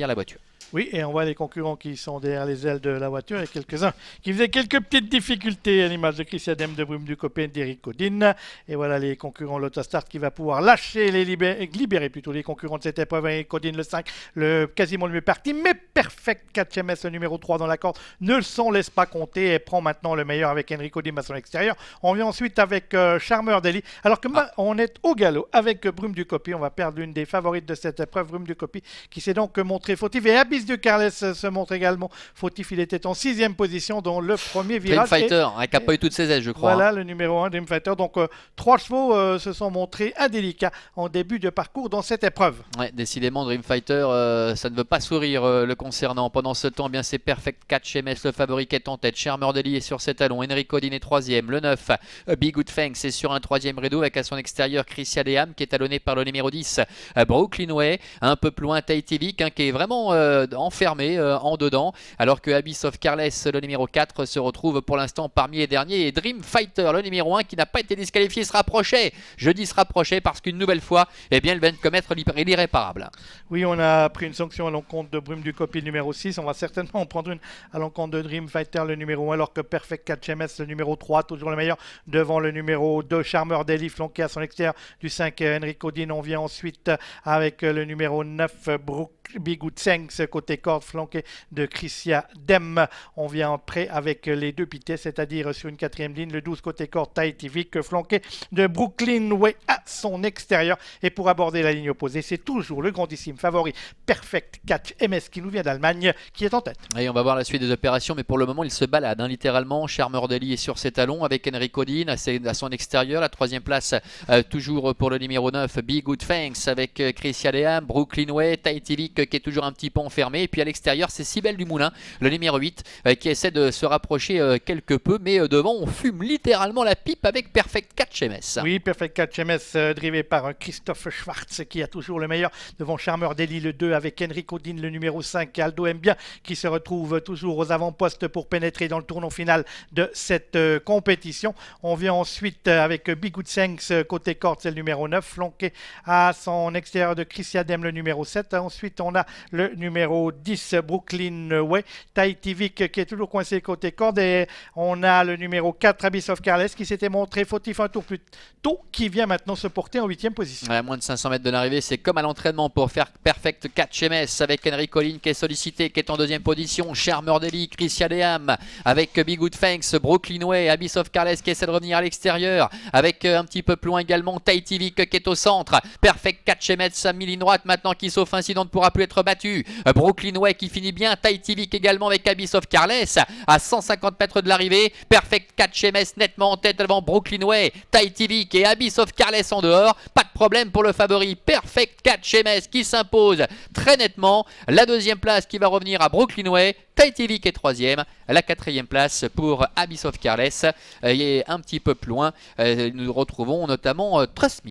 derrière la voiture. Oui, et on voit les concurrents qui sont derrière les ailes de la voiture et quelques-uns qui faisaient quelques petites difficultés à l'image de Christian Dem, de Brume du Copain, d'Eric Codine. Et voilà les concurrents l'Autostart qui va pouvoir lâcher libérer plutôt les concurrents de cette épreuve. Eric Codine le 5, quasiment le mieux parti, mais Perfect 4 MS, le numéro 3 dans la corde, ne s'en laisse pas compter et prend maintenant le meilleur avec Henry Codine à son extérieur. On vient ensuite avec Charmer Daly, alors que on est au galop avec Brume du Copy. On va perdre l'une des favorites de cette épreuve, Brume du Copy, qui s'est donc montré fautif. Et Abyss de Carles se montre également fautif. Il était en 6e position dans le premier virage. Dream Fighter, qui n'a pas eu toutes ses ailes, je crois. Voilà, le numéro 1, Dream Fighter. Donc, 3 chevaux se sont montrés indélicats en début de parcours dans cette épreuve. Ouais, décidément, Dream Fighter, ça ne veut pas sourire le concernant. Pendant ce temps, bien c'est Perfect Catch MS, le favori qui est en tête. Cher Mordeli est sur ses talons. Henry Codine est 3e. Le 9, Big Good Fang, c'est sur un 3e rideau avec à son extérieur Christian Deham qui est talonné par le numéro 10, Brooklyn Way. Un peu plus loin, Tahiti Vic qui est vraiment enfermé en dedans, alors que Abyss of Carles, le numéro 4, se retrouve pour l'instant parmi les derniers. Et Dream Fighter, le numéro 1, qui n'a pas été disqualifié, se rapprochait. Je dis se rapprochait parce qu'une nouvelle fois, eh bien, il vient de commettre l'irréparable. Oui, on a pris une sanction à l'encontre de Brume du Copy, le numéro 6. On va certainement en prendre une à l'encontre de Dream Fighter, le numéro 1, alors que Perfect Catch MS, le numéro 3, toujours le meilleur, devant le numéro 2, Charmer Daly, flanqué à son extérieur du 5, Henry Codine. On vient ensuite avec le numéro 9, Bigoud 5, côté corde, flanqué de Christian Dem. On vient après avec les deux pitets, c'est-à-dire sur une 4e ligne, le 12 côté corde, Tahiti Vic, flanqué de Brooklyn Way à son extérieur. Et pour aborder la ligne opposée, c'est toujours le grandissime favori Perfect Catch MS qui nous vient d'Allemagne, qui est en tête. Et on va voir la suite des opérations, mais pour le moment, il se balade littéralement. Charmer Daly est sur ses talons avec Henry Codine à son extérieur. La 3e place, toujours pour le numéro 9, Big Good Thanks avec Christian Deham, Brooklyn Way, Tahiti Vic qui est toujours un petit peu enfermé. Et puis à l'extérieur, c'est Cybèle du Moulin, le numéro 8, qui essaie de se rapprocher quelque peu, mais devant, on fume littéralement la pipe avec Perfect Catch MS. Oui, Perfect Catch MS, drivé par Christophe Schwartz, qui a toujours le meilleur devant Charmer Daly, le 2, avec Henry Codine, le numéro 5, Aldo Mbien, qui se retrouve toujours aux avant-postes pour pénétrer dans le tournant final de cette compétition. On vient ensuite avec Big Good Thanks, côté corde, c'est le numéro 9, flanqué à son extérieur de Christian Dem, le numéro 7. Ensuite, on a le numéro 10, Brooklyn Way, Tahiti Vic, qui est toujours coincé côté corde. Et on a le numéro 4, Abyss of Carles, qui s'était montré fautif un tour plus tôt, qui vient maintenant se porter en 8e position. À moins de 500 mètres de l'arrivée, c'est comme à l'entraînement pour faire Perfect Catch MS avec Henry Codine qui est sollicité, qui est en 2e position. Charmer Daly, Christian Deham avec Big Good Thanks, Brooklyn Way, Abyss of Carles qui essaie de revenir à l'extérieur avec un petit peu plus loin également Tahiti Vic qui est au centre. Perfect Catch MS à mi-ligne droite maintenant qui sauf incident ne pourra plus être battu. Brooklyn Way qui finit bien, Tahiti Vic également avec Abyss of Carles à 150 mètres de l'arrivée. Perfect Catch MS nettement en tête devant Brooklyn Way, Tahiti Vic et Abyss of Carles en dehors. Pas de problème pour le favori Perfect Catch MS qui s'impose très nettement. La 2e place qui va revenir à Brooklyn Way, Tahiti Vic est 3e. La 4e place pour Abyss of Carles. Et un petit peu plus loin, nous retrouvons notamment Trust Me.